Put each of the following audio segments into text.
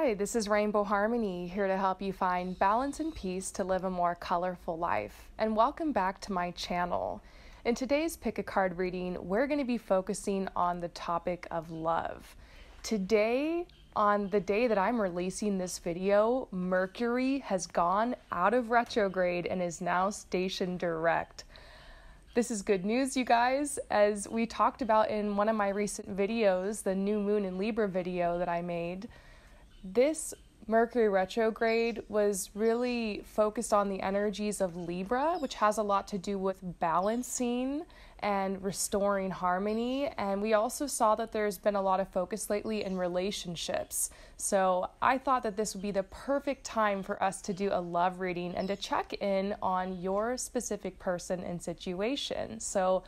Hi, this is Rainbow Harmony, here to help you find balance and peace to live a more colorful life. And welcome back to my channel. In today's Pick a Card reading, we're going to be focusing on the topic of love. Today, on the day that I'm releasing this video, Mercury has gone out of retrograde and is now stationed direct. This is good news, you guys. As we talked about in one of my recent videos, the new moon in Libra video that I made, this Mercury retrograde was really focused on the energies of Libra, which has a lot to do with balancing and restoring harmony. And we also saw that there's been a lot of focus lately in relationships. So I thought that this would be the perfect time for us to do a love reading and to check in on your specific person and situation. So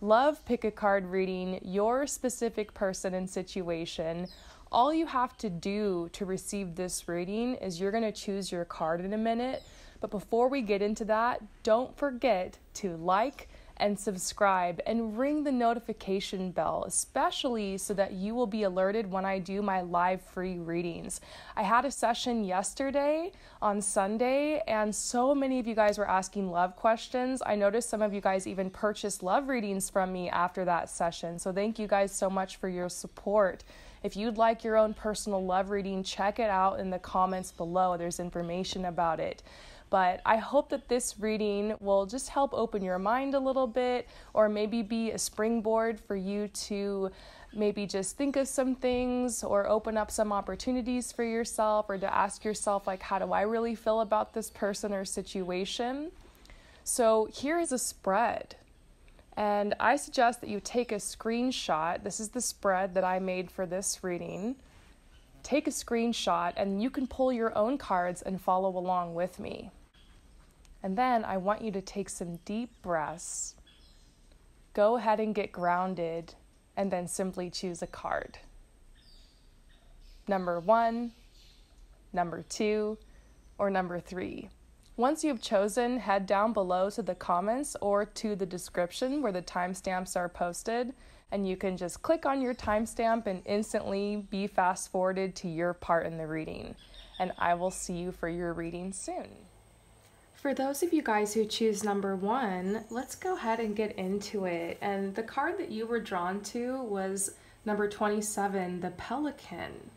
love pick a card reading, your specific person and situation. All you have to do to receive this reading is you're going to choose your card in a minute. But before we get into that, don't forget to like and subscribe and ring the notification bell, especially so that you will be alerted when I do my live free readings. I had a session yesterday on Sunday, and so many of you guys were asking love questions. I noticed some of you guys even purchased love readings from me after that session. So thank you guys so much for your support. If you'd like your own personal love reading, check it out in the comments below. There's information about it. But I hope that this reading will just help open your mind a little bit, or maybe be a springboard for you to maybe just think of some things or open up some opportunities for yourself, or to ask yourself, like, how do I really feel about this person or situation? So here is a spread. And I suggest that you take a screenshot. This is the spread that I made for this reading. Take a screenshot and you can pull your own cards and follow along with me. And then I want you to take some deep breaths. Go ahead and get grounded, and then simply choose a card. Number 1, number 2, or number 3. Once you've chosen, head down below to the comments or to the description where the timestamps are posted, and you can just click on your timestamp and instantly be fast forwarded to your part in the reading. And I will see you for your reading soon. For those of you guys who choose number 1, let's go ahead and get into it. And the card that you were drawn to was number 27, the Pelican.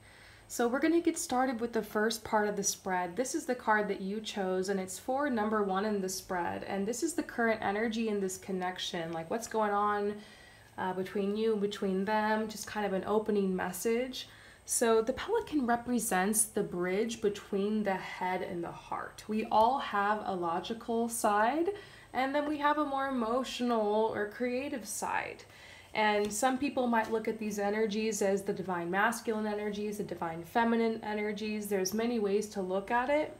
So we're going to get started with the first part of the spread. This is the card that you chose, and it's for number 1 in the spread. And this is the current energy in this connection, like what's going on between you, between them, just kind of an opening message. So the Pelican represents the bridge between the head and the heart. We all have a logical side, and then we have a more emotional or creative side. And some people might look at these energies as the divine masculine energies, the divine feminine energies. There's many ways to look at it.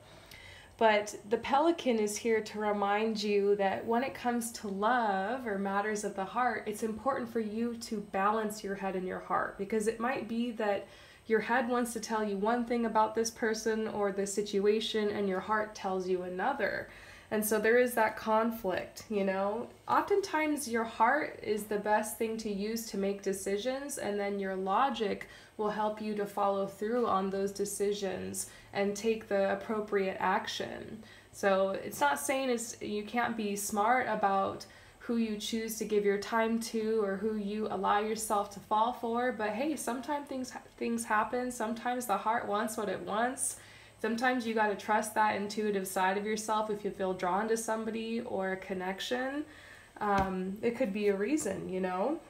But the Pelican is here to remind you that when it comes to love or matters of the heart, it's important for you to balance your head and your heart, because it might be that your head wants to tell you one thing about this person or the situation, and your heart tells you another. And so there is that conflict, you know. Oftentimes your heart is the best thing to use to make decisions, and then your logic will help you to follow through on those decisions and take the appropriate action. So it's not saying you can't be smart about who you choose to give your time to or who you allow yourself to fall for, but hey, sometimes things happen. Sometimes the heart wants what it wants. Sometimes you got to trust that intuitive side of yourself if you feel drawn to somebody or a connection. It could be a reason, you know?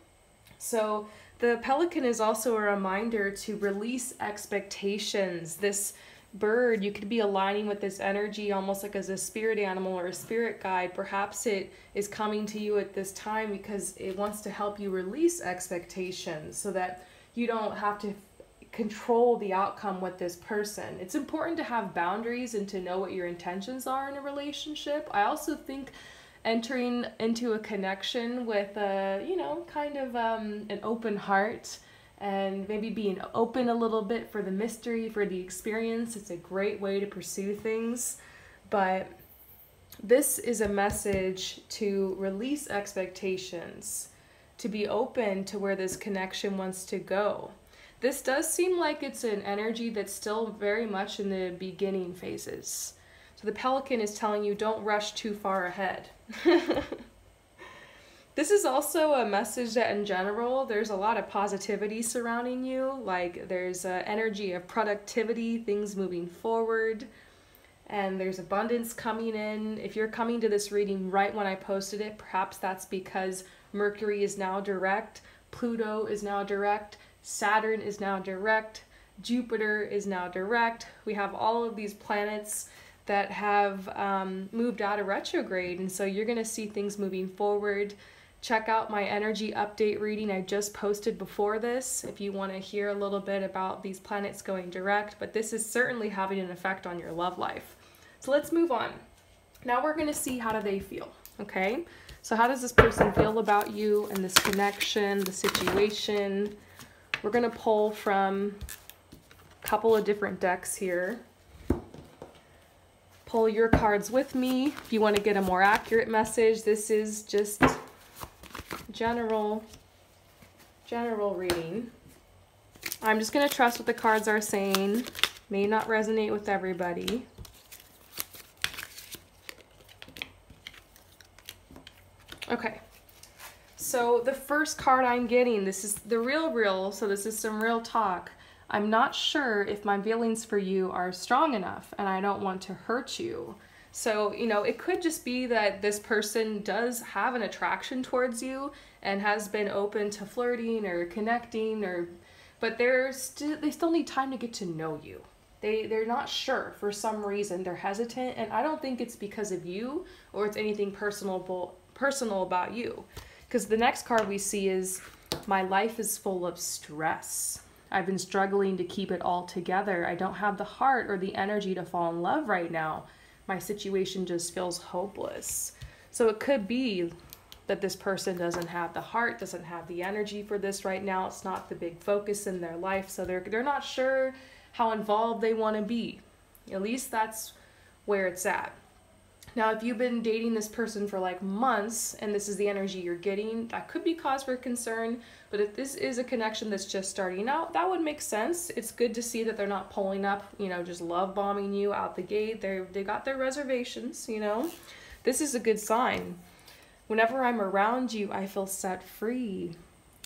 So the Pelican is also a reminder to release expectations. This bird, you could be aligning with this energy almost like as a spirit animal or a spirit guide. Perhaps it is coming to you at this time because it wants to help you release expectations so that you don't have to control the outcome with this person. It's important to have boundaries and to know what your intentions are in a relationship. I also think entering into a connection with a, you know, kind of an open heart, and maybe being open a little bit for the mystery, for the experience. It's a great way to pursue things. But this is a message to release expectations, to be open to where this connection wants to go. This does seem like it's an energy that's still very much in the beginning phases. So the Pelican is telling you don't rush too far ahead. This is also a message that in general, there's a lot of positivity surrounding you. Like there's an energy of productivity, things moving forward, and there's abundance coming in. If you're coming to this reading right when I posted it, perhaps that's because Mercury is now direct, Pluto is now direct, Saturn is now direct, Jupiter is now direct. We have all of these planets that have moved out of retrograde, and so you're going to see things moving forward. Check out my energy update reading I just posted before this if you want to hear a little bit about these planets going direct, but this is certainly having an effect on your love life. So let's move on. Now we're going to see how do they feel, okay? So how does this person feel about you and this connection, the situation? We're going to pull from a couple of different decks here. Pull your cards with me if you want to get a more accurate message. This is just general reading. I'm just going to trust what the cards are saying. May not resonate with everybody. Okay. So the first card I'm getting, this is the real, so this is some real talk. I'm not sure if my feelings for you are strong enough and I don't want to hurt you. So, you know, it could just be that this person does have an attraction towards you and has been open to flirting or connecting, but they still need time to get to know you. They're not sure for some reason. They're hesitant, and I don't think it's because of you or it's anything personal about you. Because the next card we see is, my life is full of stress. I've been struggling to keep it all together. I don't have the heart or the energy to fall in love right now. My situation just feels hopeless. So it could be that this person doesn't have the heart, doesn't have the energy for this right now. It's not the big focus in their life. So they're not sure how involved they want to be. At least that's where it's at. Now, if you've been dating this person for like months and this is the energy you're getting, that could be cause for concern. But if this is a connection that's just starting out, that would make sense. It's good to see that they're not pulling up, you know, just love bombing you out the gate. They got their reservations, you know. This is a good sign. Whenever I'm around you, I feel set free.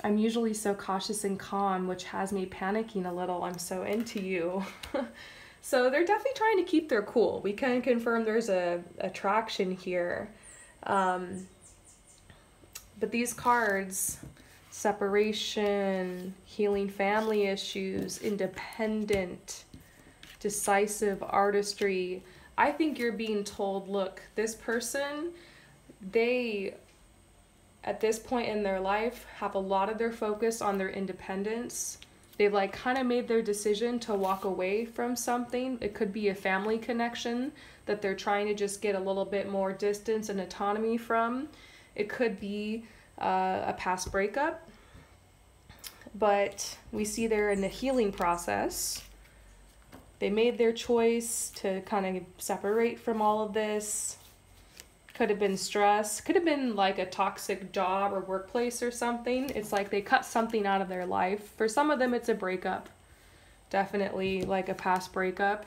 I'm usually so cautious and calm, which has me panicking a little. I'm so into you. So they're definitely trying to keep their cool. We can confirm there's a attraction here. But these cards, separation, healing family issues, independent, decisive, artistry. I think you're being told, look, this person, they, at this point in their life, have a lot of their focus on their independence. They've like kind of made their decision to walk away from something. It could be a family connection that they're trying to just get a little bit more distance and autonomy from. It could be a past breakup. But we see they're in the healing process. They made their choice to kind of separate from all of this. Could have been stress. Could have been like a toxic job or workplace or something. It's like they cut something out of their life. For some of them, it's a breakup. Definitely like a past breakup.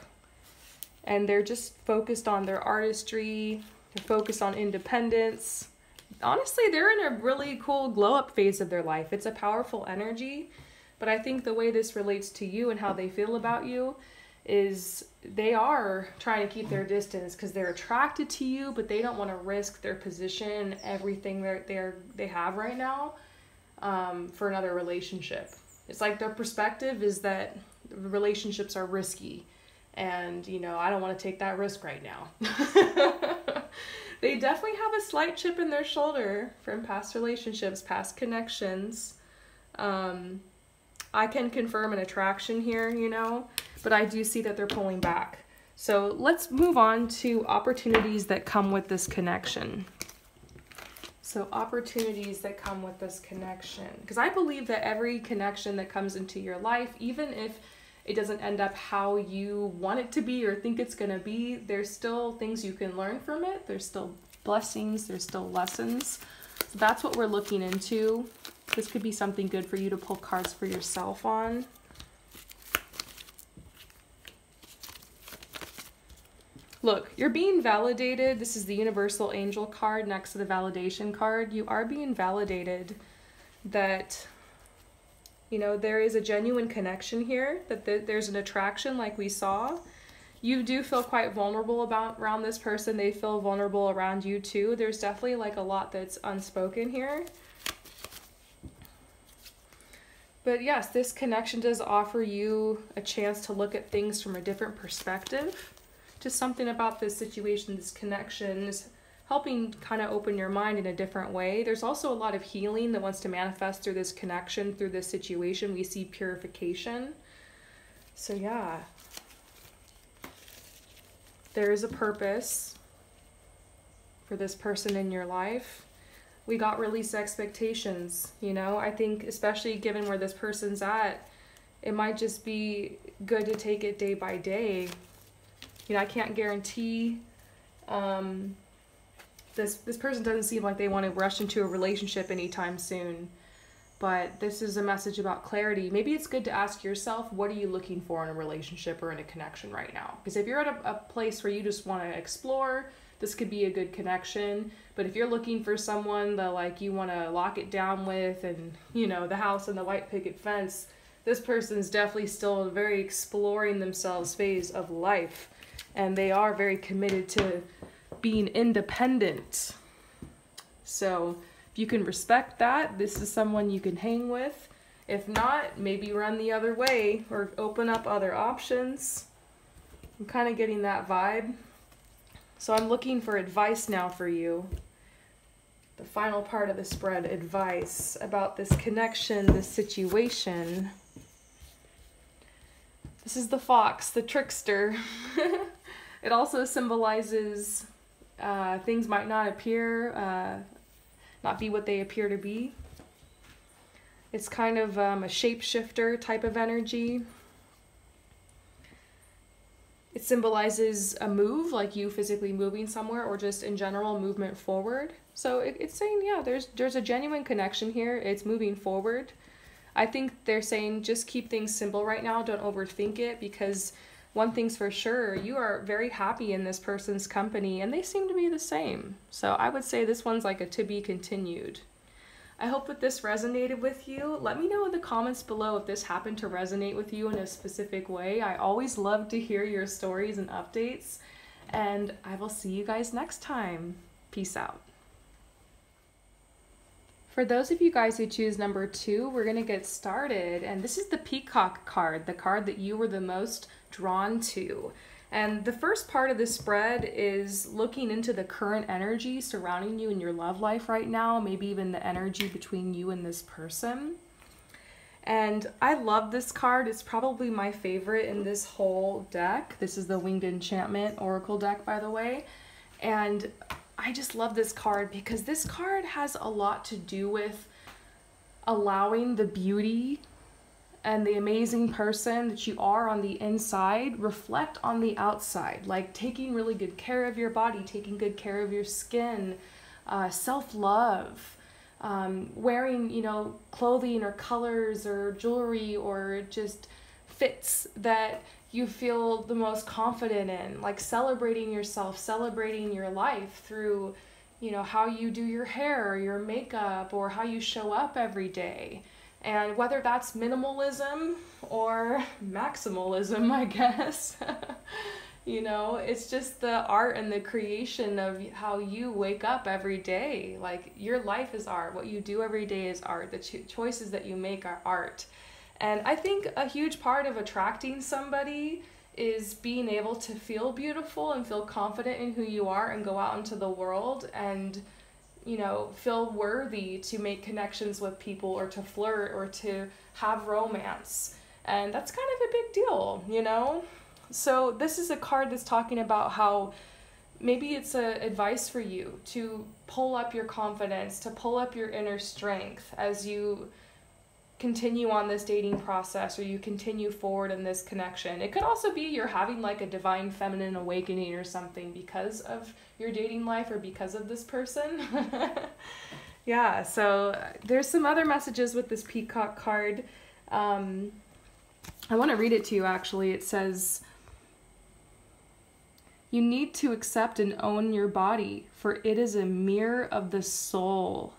And they're just focused on their artistry. They're focused on independence. Honestly, they're in a really cool glow-up phase of their life. It's a powerful energy. But I think the way this relates to you and how they feel about you is they are trying to keep their distance because they're attracted to you, but they don't want to risk their position, everything they have right now, for another relationship. It's like their perspective is that relationships are risky, and you know, I don't want to take that risk right now. They definitely have a slight chip in their shoulder from past relationships, past connections. I can confirm an attraction here, you know, but I do see that they're pulling back. So let's move on to opportunities that come with this connection. So opportunities that come with this connection. Because I believe that every connection that comes into your life, even if it doesn't end up how you want it to be or think it's going to be, there's still things you can learn from it. There's still blessings. There's still lessons. So that's what we're looking into. This could be something good for you to pull cards for yourself on. Look, you're being validated. This is the Universal Angel card next to the validation card. You are being validated that, you know, there is a genuine connection here, that there's an attraction like we saw. You do feel quite vulnerable around this person. They feel vulnerable around you too. There's definitely like a lot that's unspoken here. But yes, this connection does offer you a chance to look at things from a different perspective. Just something about this situation, this connection is helping kind of open your mind in a different way. There's also a lot of healing that wants to manifest through this connection, through this situation. We see purification. So yeah, there is a purpose for this person in your life. We got released expectations, you know. I think especially given where this person's at, it might just be good to take it day by day. You know, I can't guarantee, this person doesn't seem like they want to rush into a relationship anytime soon, but this is a message about clarity. Maybe it's good to ask yourself, what are you looking for in a relationship or in a connection right now? Because if you're at a place where you just want to explore, this could be a good connection. But if you're looking for someone that like you want to lock it down with and, you know, the house and the white picket fence, this person's definitely still a very exploring themselves phase of life. And they are very committed to being independent. So if you can respect that, this is someone you can hang with. If not, maybe run the other way or open up other options. I'm kind of getting that vibe. So I'm looking for advice now for you. The final part of the spread, advice about this connection, this situation. This is the fox, the trickster. It also symbolizes things might not appear, not be what they appear to be. It's kind of a shapeshifter type of energy. It symbolizes a move, like you physically moving somewhere, or just in general movement forward. So it's saying, yeah, there's a genuine connection here. It's moving forward. I think they're saying just keep things simple right now. Don't overthink it, because one thing's for sure, you are very happy in this person's company and they seem to be the same. So I would say this one's like a to be continued. I hope that this resonated with you. Let me know in the comments below if this happened to resonate with you in a specific way. I always love to hear your stories and updates, and I will see you guys next time. Peace out. For those of you guys who choose number 2, we're going to get started. And this is the Peacock card, the card that you were the most drawn to. And the first part of the spread is looking into the current energy surrounding you in your love life right now, maybe even the energy between you and this person. And I love this card. It's probably my favorite in this whole deck. This is the Winged Enchantment Oracle deck, by the way. And I just love this card because this card has a lot to do with allowing the beauty and the amazing person that you are on the inside reflect on the outside, like taking really good care of your body, taking good care of your skin, self-love, wearing, you know, clothing or colors or jewelry or just fits that you feel the most confident in, like celebrating yourself, celebrating your life through, you know, how you do your hair or your makeup or how you show up every day. And whether that's minimalism or maximalism, I guess, you know, it's just the art and the creation of how you wake up every day. Like, your life is art. What you do every day is art. The choices that you make are art. And I think a huge part of attracting somebody is being able to feel beautiful and feel confident in who you are and go out into the world and, you know, feel worthy to make connections with people or to flirt or to have romance. And that's kind of a big deal, you know? So this is a card that's talking about how maybe it's advice for you to pull up your confidence, to pull up your inner strength as you continue on this dating process or you continue forward in this connection. It could also be you're having like a divine feminine awakening or something because of your dating life or because of this person. Yeah, so there's some other messages with this Peacock card. I want to read it to you actually. It says, You need to accept and own your body, for it is a mirror of the soul.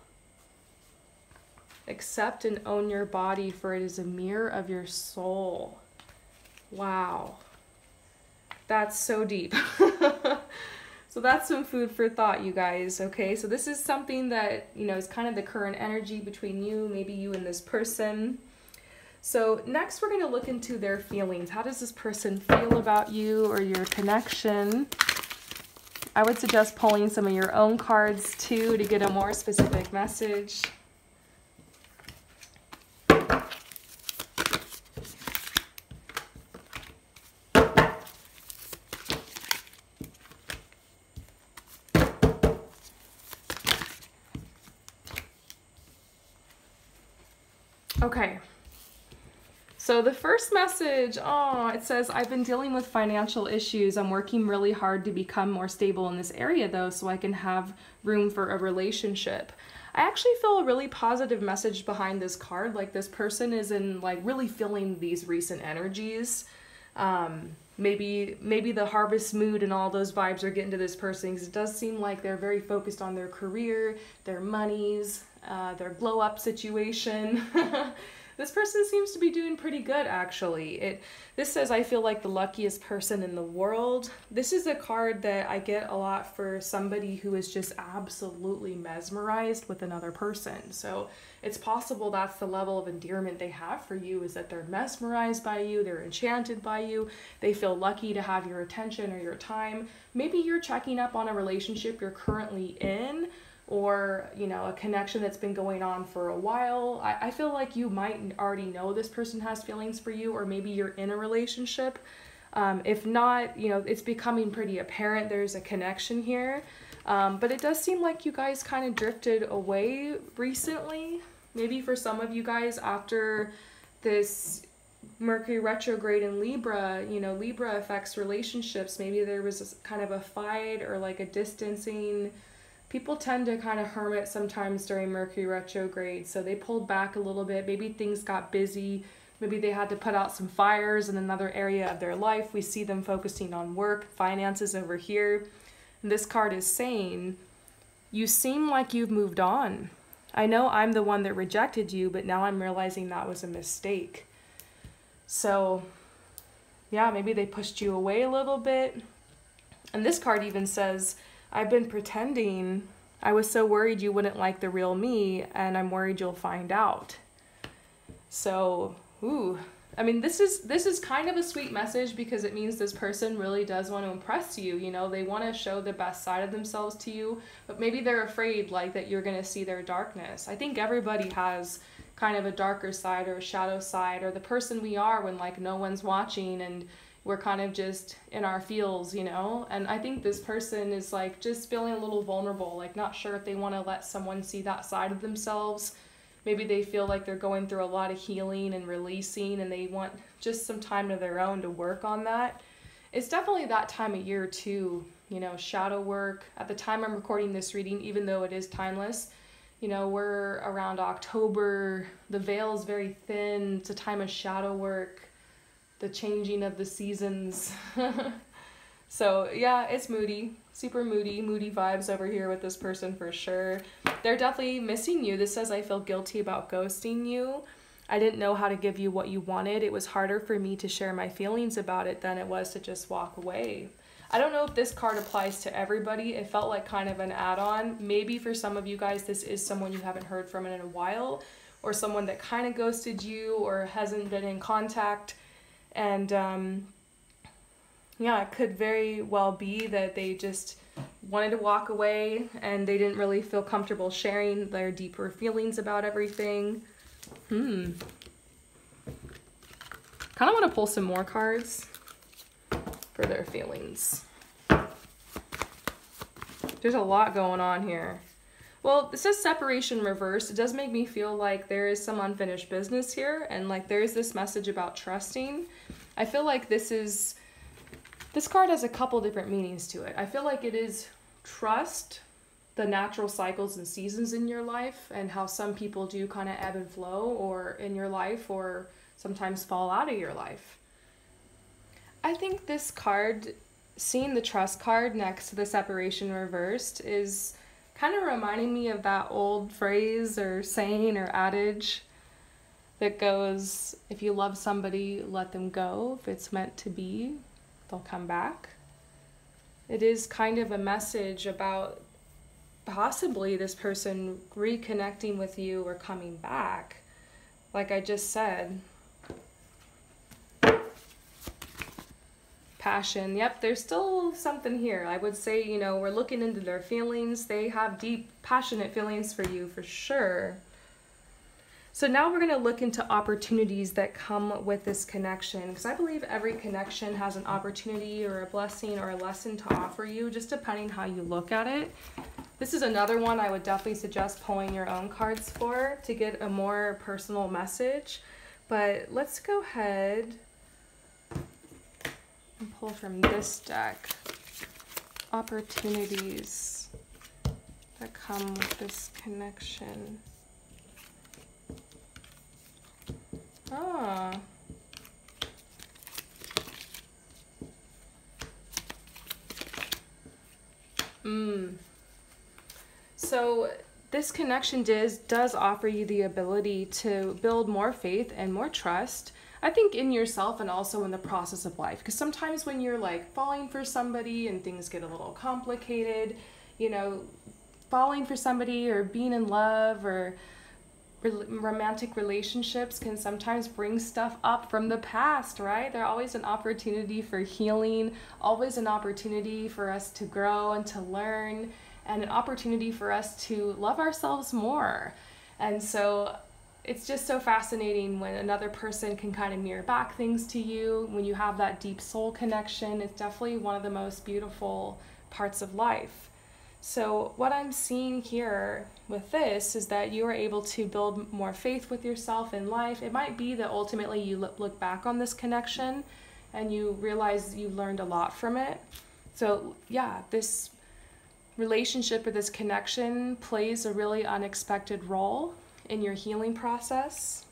Accept and own your body, for it is a mirror of your soul. Wow. That's so deep. So that's some food for thought, you guys, okay? So this is something that, you know, is kind of the current energy between you, maybe you and this person. So next we're going to look into their feelings. How does this person feel about you or your connection? I would suggest pulling some of your own cards too to get a more specific message. Okay, so the first message, it says, I've been dealing with financial issues. I'm working really hard to become more stable in this area though, so I can have room for a relationship. I actually feel a really positive message behind this card. Like this person is in like really feeling these recent energies. Maybe the harvest mood and all those vibes are getting to this person, because it does seem like they're very focused on their career, their monies, their glow up situation. This person seems to be doing pretty good, actually. This says, I feel like the luckiest person in the world. This is a card that I get a lot for somebody who is just absolutely mesmerized with another person. So it's possible that's the level of endearment they have for you, is that they're mesmerized by you, they're enchanted by you, they feel lucky to have your attention or your time. Maybe you're checking up on a relationship you're currently in, or, you know, a connection that's been going on for a while. I feel like you might already know this person has feelings for you, or maybe you're in a relationship. If not, you know, it's becoming pretty apparent there's a connection here. But it does seem like you guys kind of drifted away recently. Maybe for some of you guys after this Mercury retrograde in Libra, you know, Libra affects relationships. Maybe there was kind of a fight or like a distancing. People tend to kind of hermit sometimes during Mercury retrograde, so they pulled back a little bit. Maybe things got busy. Maybe they had to put out some fires in another area of their life. We see them focusing on work, finances over here. And this card is saying, you seem like you've moved on. I know I'm the one that rejected you, but now I'm realizing that was a mistake. So, yeah, maybe they pushed you away a little bit. And this card even says, I've been pretending. I was so worried you wouldn't like the real me, and I'm worried you'll find out. So, I mean, this is kind of a sweet message, because it means this person really does want to impress you. You know, they want to show the best side of themselves to you, but maybe they're afraid like that you're going to see their darkness. I think everybody has kind of a darker side or a shadow side, or the person we are when like no one's watching and we're kind of just in our feels, you know? And I think this person is like just feeling a little vulnerable, like not sure if they want to let someone see that side of themselves. Maybe they feel like they're going through a lot of healing and releasing, and they want just some time of their own to work on that. It's definitely that time of year too, you know, shadow work. At the time I'm recording this reading, even though it is timeless, you know, we're around October, the veil is very thin, it's a time of shadow work, the changing of the seasons. So yeah, it's moody, super moody vibes over here with this person for sure. They're definitely missing you. This says, I feel guilty about ghosting you. I didn't know how to give you what you wanted. It was harder for me to share my feelings about it than it was to just walk away. I don't know if this card applies to everybody. It felt like kind of an add-on. Maybe for some of you guys, this is someone you haven't heard from in a while, or someone that kind of ghosted you or hasn't been in contact. And yeah, it could very well be that they just wanted to walk away and they didn't really feel comfortable sharing their deeper feelings about everything. Kind of want to pull some more cards for their feelings. There's a lot going on here. Well, this says separation reversed. It does make me feel like there is some unfinished business here, and like there is this message about trusting. I feel like this card has a couple different meanings to it. I feel like it is trust the natural cycles and seasons in your life, and how some people do kind of ebb and flow or in your life, or sometimes fall out of your life. I think this card seeing the trust card next to the separation reversed is kind of reminding me of that old phrase or saying or adage that goes, if you love somebody, let them go. If it's meant to be, they'll come back. It is kind of a message about possibly this person reconnecting with you or coming back. Like I just said, passion. Yep, there's still something here. I would say, you know, we're looking into their feelings. They have deep, passionate feelings for you for sure. So now we're going to look into opportunities that come with this connection, because I believe every connection has an opportunity or a blessing or a lesson to offer you, just depending how you look at it. This is another one I would definitely suggest pulling your own cards for to get a more personal message. But let's go ahead and pull from this deck opportunities that come with this connection. Ah. So this connection does offer you the ability to build more faith and more trust, I think, in yourself and also in the process of life. Because sometimes when you're like falling for somebody and things get a little complicated, you know, falling for somebody or being in love or romantic relationships can sometimes bring stuff up from the past, right? They're always an opportunity for healing, always an opportunity for us to grow and to learn, and an opportunity for us to love ourselves more. And so it's just so fascinating when another person can kind of mirror back things to you. When you have that deep soul connection, it's definitely one of the most beautiful parts of life. So what I'm seeing here with this is that you are able to build more faith with yourself in life. It might be that ultimately you look back on this connection and you realize you learned a lot from it. So yeah, this relationship or this connection plays a really unexpected role in your healing process.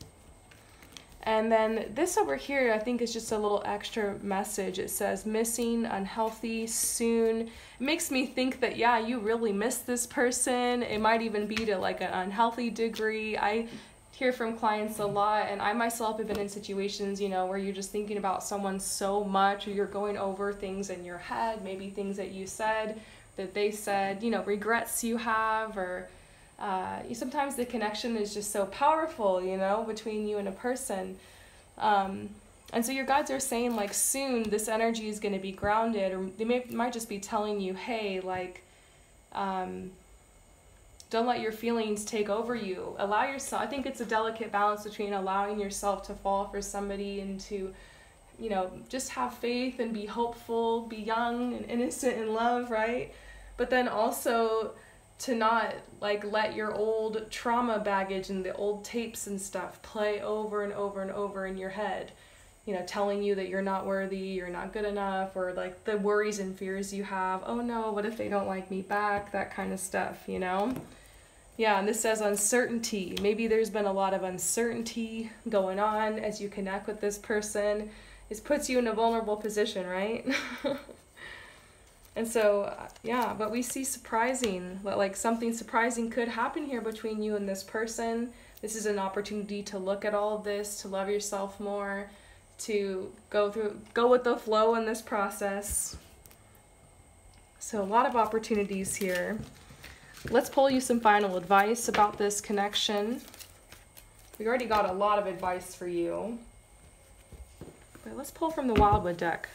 And then this over here, I think, is just a little extra message. It says missing, unhealthy, soon. It makes me think that, yeah, you really miss this person. It might even be to like an unhealthy degree. I hear from clients a lot, and I myself have been in situations, you know, where you're just thinking about someone so much, or you're going over things in your head, maybe things that you said, that they said, you know, regrets you have, or sometimes the connection is just so powerful, you know, between you and a person. And so your guides are saying, like, soon this energy is going to be grounded, or they might just be telling you, hey, like, don't let your feelings take over you. Allow yourself, I think it's a delicate balance between allowing yourself to fall for somebody and to, you know, just have faith and be hopeful, be young and innocent in love, right? But then also to not like let your old trauma baggage and the old tapes and stuff play over and over and over in your head, you know, telling you that you're not worthy, you're not good enough, or like the worries and fears you have. Oh no, what if they don't like me back? That kind of stuff, you know? Yeah, and this says uncertainty. Maybe there's been a lot of uncertainty going on as you connect with this person. It puts you in a vulnerable position, right? And so, yeah, but we see surprising, like something surprising could happen here between you and this person. This is an opportunity to look at all of this, to love yourself more, to go with the flow in this process. So a lot of opportunities here. Let's pull you some final advice about this connection. We already got a lot of advice for you. But let's pull from the Wildwood deck.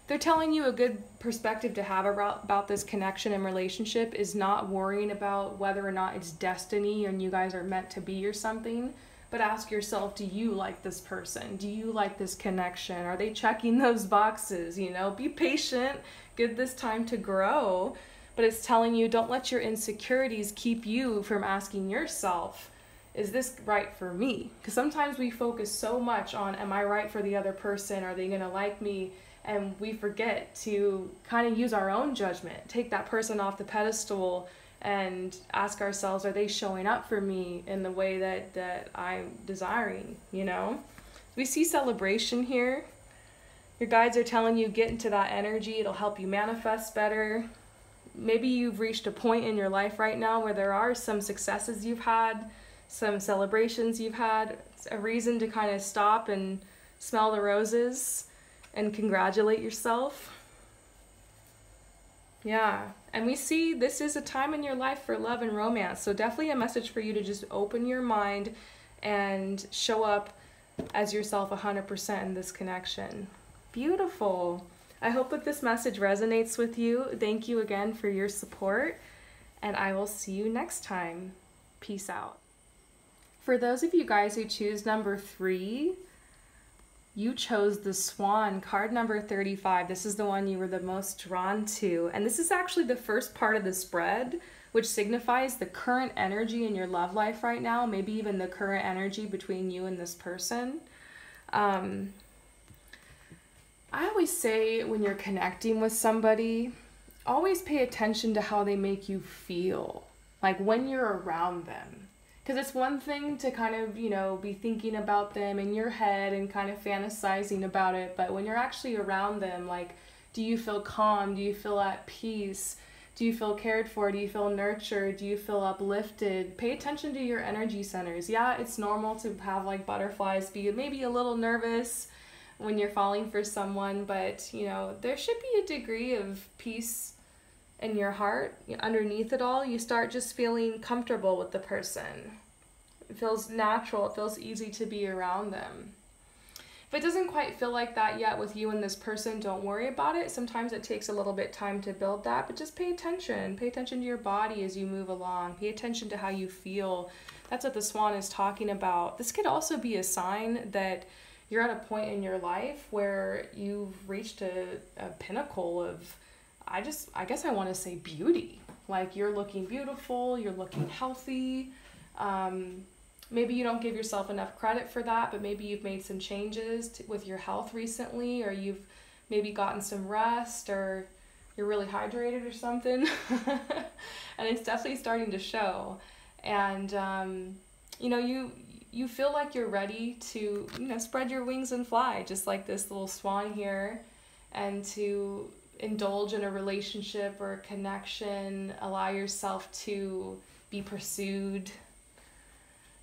They're telling you a good perspective to have about this connection and relationship is not worrying about whether or not it's destiny and you guys are meant to be or something, but ask yourself, do you like this person? Do you like this connection? Are they checking those boxes? You know, be patient, give this time to grow, but it's telling you don't let your insecurities keep you from asking yourself, is this right for me? Because sometimes we focus so much on, am I right for the other person? Are they gonna like me? And we forget to kind of use our own judgment, take that person off the pedestal and ask ourselves, are they showing up for me in the way that I'm desiring, you know? We see celebration here. Your guides are telling you get into that energy. It'll help you manifest better. Maybe you've reached a point in your life right now where there are some successes you've had, some celebrations you've had, a reason to kind of stop and smell the roses and congratulate yourself. Yeah, and we see this is a time in your life for love and romance. So definitely a message for you to just open your mind and show up as yourself 100% in this connection. Beautiful. I hope that this message resonates with you. Thank you again for your support, and I will see you next time. Peace out. For those of you guys who choose number 3, you chose the Swan, card number 35. This is the one you were the most drawn to. And this is actually the first part of the spread, which signifies the current energy in your love life right now, maybe even the current energy between you and this person. I always say when you're connecting with somebody, always pay attention to how they make you feel, like when you're around them. Because it's one thing to kind of, be thinking about them in your head and kind of fantasizing about it, but when you're actually around them, like, do you feel calm? Do you feel at peace? Do you feel cared for? Do you feel nurtured? Do you feel uplifted? Pay attention to your energy centers. Yeah, it's normal to have like butterflies, be maybe a little nervous when you're falling for someone, but there should be a degree of peace in your heart. Underneath it all, you start just feeling comfortable with the person. It feels natural, it feels easy to be around them. If it doesn't quite feel like that yet with you and this person, don't worry about it. Sometimes it takes a little bit time to build that, but just pay attention. Pay attention to your body as you move along. Pay attention to how you feel. That's what the Swan is talking about. This could also be a sign that you're at a point in your life where you've reached a pinnacle of, I guess I want to say beauty. Like you're looking beautiful, you're looking healthy. Maybe you don't give yourself enough credit for that, but maybe you've made some changes with your health recently, or you've maybe gotten some rest, or you're really hydrated or something. And it's definitely starting to show. And, you feel like you're ready to, spread your wings and fly, just like this little swan here, and to indulge in a relationship or a connection, allow yourself to be pursued.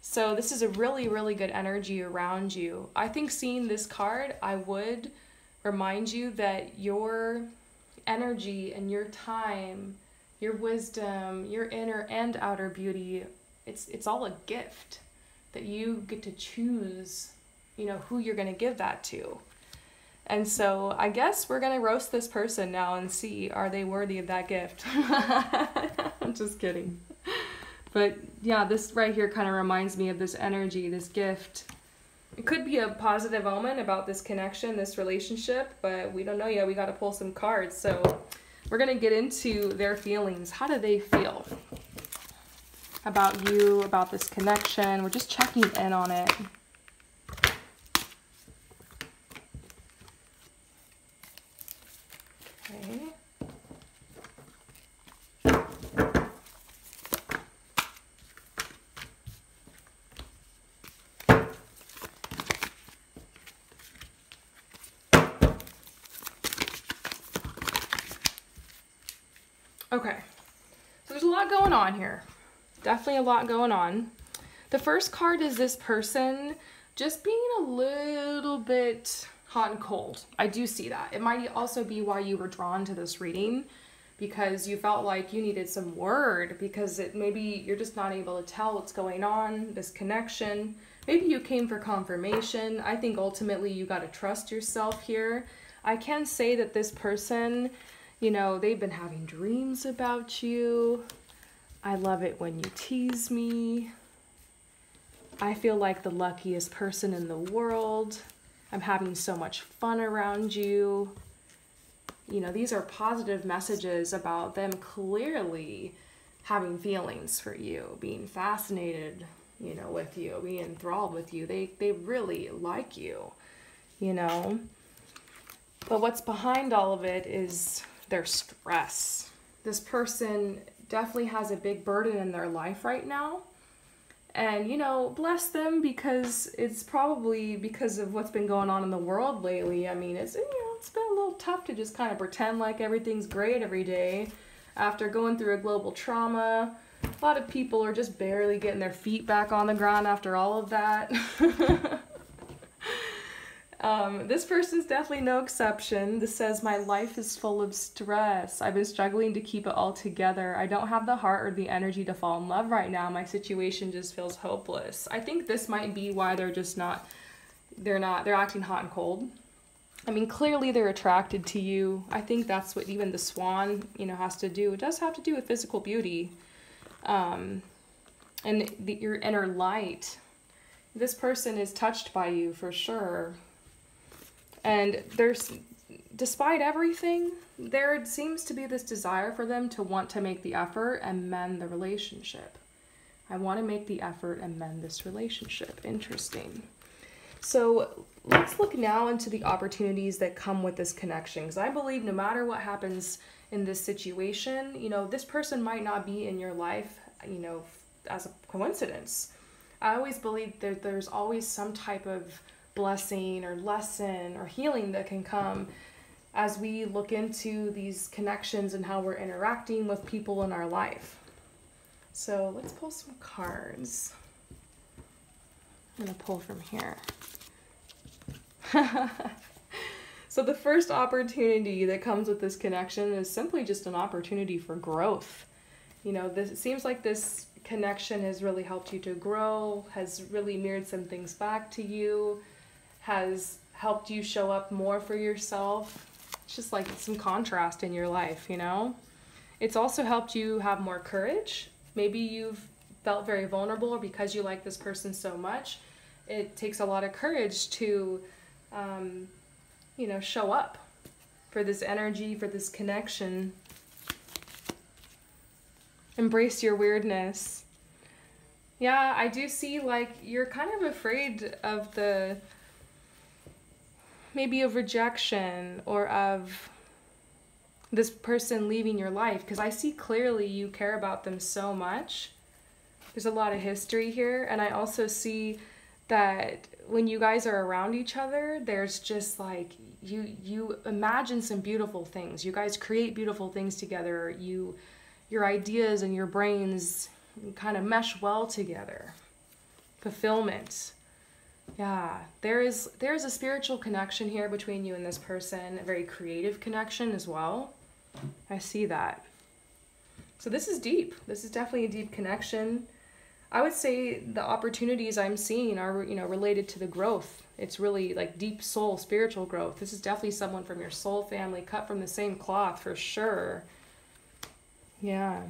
So this is a really, really good energy around you. I think seeing this card, I would remind you that your energy and your time, your wisdom, your inner and outer beauty, it's all a gift that you get to choose, who you're going to give that to. And so I guess we're going to roast this person now and see, are they worthy of that gift? I'm just kidding. But yeah, this right here kind of reminds me of this energy, this gift. It could be a positive omen about this connection, this relationship, but we don't know yet. We got to pull some cards. So we're going to get into their feelings. How do they feel about you, about this connection? We're just checking in on it. Okay. Okay, so there's a lot going on here. Definitely a lot going on. The first card is this person just being a little bit hot and cold. I do see that. It might also be why you were drawn to this reading, because you felt like you needed some word, because maybe you're just not able to tell what's going on, this connection. Maybe you came for confirmation. I think ultimately you got to trust yourself here. I can say that this person, they've been having dreams about you. I love it when you tease me. I feel like the luckiest person in the world. I'm having so much fun around you. These are positive messages about them clearly having feelings for you, being fascinated, with you, being enthralled with you. They really like you, But what's behind all of it is their stress. This person definitely has a big burden in their life right now. And, bless them, because it's probably because of what's been going on in the world lately. I mean, it's been a little tough to just kind of pretend like everything's great every day after going through a global trauma. A lot of people are just barely getting their feet back on the ground after all of that. This person's definitely no exception. This says, my life is full of stress. I've been struggling to keep it all together. I don't have the heart or the energy to fall in love right now. My situation just feels hopeless. I think this might be why they're acting hot and cold. I mean, clearly they're attracted to you. I think that's what even the swan, has to do. It does have to do with physical beauty. And your inner light. This person is touched by you for sure. And despite everything, there seems to be this desire for them to want to make the effort and mend the relationship. I want to make the effort and mend this relationship. Interesting. So let's look now into the opportunities that come with this connection. Because I believe no matter what happens in this situation, this person might not be in your life, as a coincidence. I always believe that there's always some type of blessing or lesson or healing that can come as we look into these connections and how we're interacting with people in our life. So let's pull some cards. I'm going to pull from here. So the first opportunity that comes with this connection is simply just an opportunity for growth. It seems like this connection has really helped you to grow, has really mirrored some things back to you, has helped you show up more for yourself. It's just like some contrast in your life, It's also helped you have more courage. Maybe you've felt very vulnerable, or because you like this person so much, it takes a lot of courage to, show up for this energy, for this connection. Embrace your weirdness. Yeah, I do see you're kind of afraid of maybe of rejection or of this person leaving your life, because I see clearly you care about them so much. There's a lot of history here, and I also see that when you guys are around each other, there's just you imagine some beautiful things. You guys create beautiful things together. Your ideas and your brains kind of mesh well together. Fulfillment. Yeah, there is a spiritual connection here between you and this person, a very creative connection as well. I see that. So this is deep. This is definitely a deep connection. I would say the opportunities I'm seeing are, related to the growth. It's really deep soul, spiritual growth. This is definitely someone from your soul family, cut from the same cloth for sure. Yeah.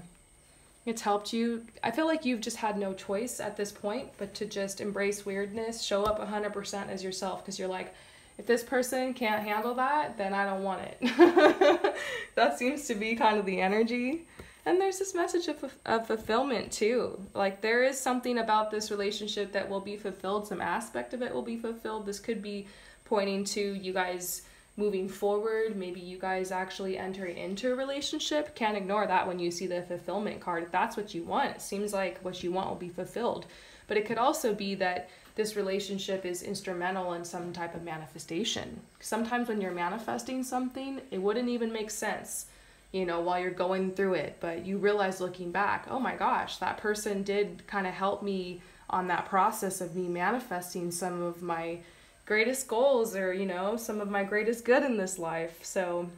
It's helped you. I feel like you've just had no choice at this point but to just embrace weirdness, show up 100% as yourself, because you're like, if this person can't handle that, then I don't want it. That seems to be kind of the energy. And there's this message of fulfillment too. There is something about this relationship that will be fulfilled. Some aspect of it will be fulfilled. This could be pointing to you guys moving forward, maybe you guys actually entering into a relationship. Can't ignore that when you see the fulfillment card. If that's what you want, it seems like what you want will be fulfilled. But it could also be that this relationship is instrumental in some type of manifestation. Sometimes when you're manifesting something, it wouldn't even make sense, while you're going through it. But you realize looking back, oh my gosh, that person did kind of help me on that process of me manifesting some of my greatest goals, or some of my greatest good in this life. So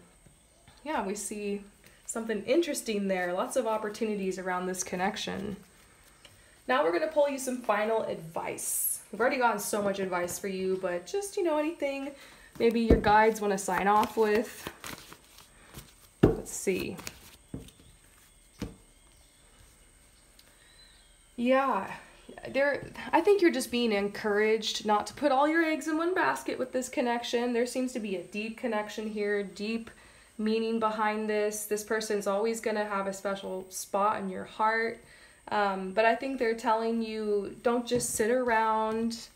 yeah, we see something interesting there. Lots of opportunities around this connection. Now we're going to pull you some final advice. We've already gotten so much advice for you, but just anything maybe your guides want to sign off with. Let's see. Yeah, I think you're just being encouraged not to put all your eggs in one basket with this connection. There seems to be a deep connection here, deep meaning behind this. This person's always going to have a special spot in your heart. But I think they're telling you, don't just sit around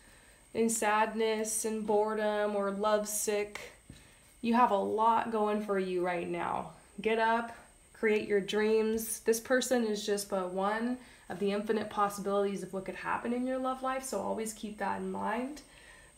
in sadness and boredom or lovesick. You have a lot going for you right now. Get up, create your dreams. This person is just but one of the infinite possibilities of what could happen in your love life, so always keep that in mind.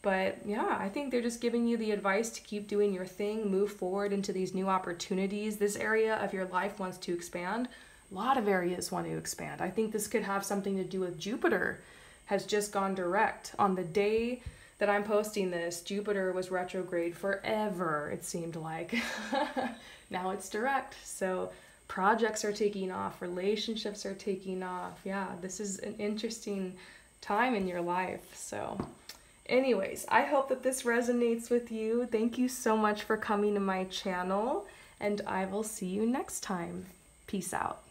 But yeah, I think they're just giving you the advice to keep doing your thing, move forward into these new opportunities. This area of your life wants to expand. A lot of areas want to expand. I think this could have something to do with Jupiter has just gone direct. On the day that I'm posting this, Jupiter was retrograde forever, it seemed like. Now it's direct. So projects are taking off, relationships are taking off. Yeah, this is an interesting time in your life. So anyways, I hope that this resonates with you. Thank you so much for coming to my channel, and I will see you next time. Peace out.